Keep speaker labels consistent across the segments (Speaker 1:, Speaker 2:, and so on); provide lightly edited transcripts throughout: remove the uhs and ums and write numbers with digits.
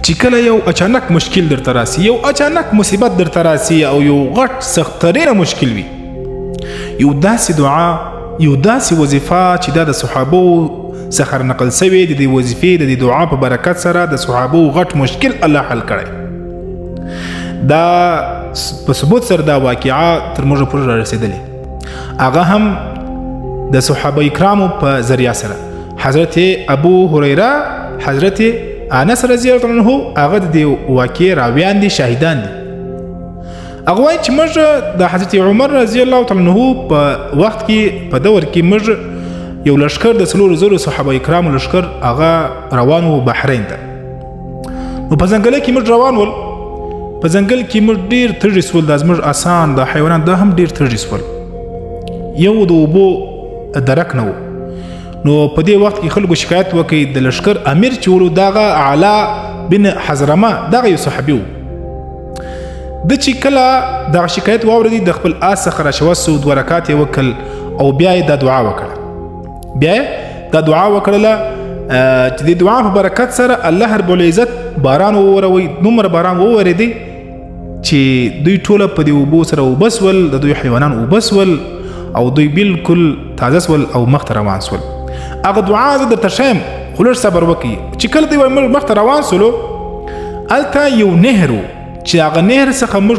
Speaker 1: چې کله یو اچانک مشکل درته راسي، یو اچانک مصیبت درته راسي او یو غټ سخت‌ترینه مشکل وي، یو داسې دعا، یو داسې وظیفه چې دا د صحابو څخه نقل شوې د دې وظیفې د دې دعا په برکت سره د صحابو غټ مشکل الله حل کړی. دا په ثبوت سره دا واقعه تر موږ پورې را رسېدلې، هغه هم د صحابه کرامو په ذریعه سره. حضرت ابو هریره، حضرت انس رضی الله عنه هغه د دې واقعې راویان دي، شاهدان دي. هغه وایي چې موږ د حضرت عمر رضی الله عنه په وخت کې په دور کې موږ یو لشکر د 4,000 صحابه کرامو لشکر هغه روان و بحرین ته. نو په ځنګل کې موږ روان ول، په ځنګل کې موږ ډیر تږي سول، دا زموږ آسان د حیوانات دا هم ډیر تږي سول، یو د اوبو درک نه و. نو په دې وخت کې خلکو شکایت وکړي د لشکر امیر چې ولو دغه اعلی بن حضرمه دغه یو صحابي و. د چې کله دغه شکایت واورېدی د خپل آس څخه راشوسو، 2 رکعات یې وکړل او بیا یې دا دعا وکړه. بیا دا دعا وکړله چې د دعا په برکت سره الله رب العزت باران ووروي. دومره باران وورېدی چې دوی ټوله په دې اوبو سره وبسول، د دوی حیوانان وبسول او دوی بالکل تازه سول او مخ ته روان سول. هغه دعا زه درته ښیم، خو لږ صبر وکړي. چې کله دوی موږ مخ ته روان سولو، هلته یو نهر و چې هغه نهر څخه موږ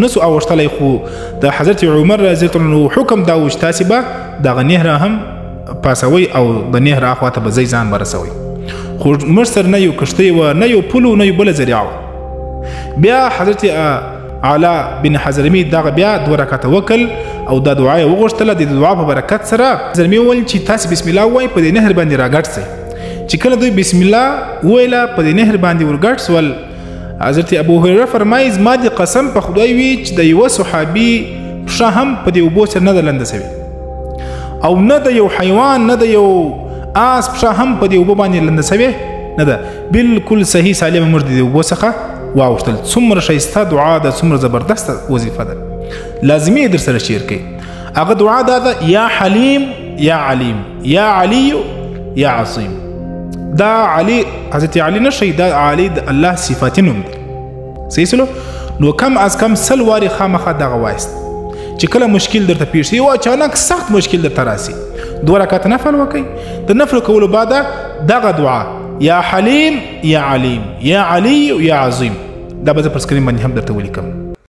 Speaker 1: نسو اوښتلی، خو د حضرت عمر رضی الله عنه حکم دا و چې تاسې به دغه نهر هم پاسوي او د نهر اخوا ته به ځئ ځان به رسوئ. خو موږ سره نه یو کښتۍ وه، نه یو پل و، نه یو بله ذریعه وه. بیا حضرت اعلی بن حضرمي دغه بیا 2 رکعته وکړل او دا دعا یې وغوښتله. د دعا په برکت سره حضرمي وویل چې تاسې بسم الله ووایئ، په دې نهر باندې راګډ سئ. چې کله دوی بسم الله وویله، په دې نهر باندې ورګډ سول. حضرت ابو هريره فرمایي زما د قسم په خدای وي چې د یوه صحابي پښه هم په دې اوبو سره نه ده لنده سوې، او نه د یو حیوان، نه د یو آس پښه هم په دې اوبو باندې لنده سوې نه ده، بالکل صحیح سالمه موږ د دې اوبو څخه واوښتل. څومره ښایسته دعا ده، څومره زبردسته وظیفه ده، لازمي در سره شیر کوي. هغه دعا دا ده: یا حلیم یا علیم یا علی یا عظیم. دا علی حضرت علی نشي، دا علی د الله صفاتي نوم دی. صحیح سلو؟ نو کم از کم 100 وارې خامخا دغه وایست. چې کله مشکل درته پیښ شي او اچانک سخت مشکل درته راسي، 2 رکعات نفل وکئ. د نفل کولو بعد دغه دعا یا حلیم یا علیم یا علی یا عظیم دا به زه پر سکرین باندې هم درته ولیکم.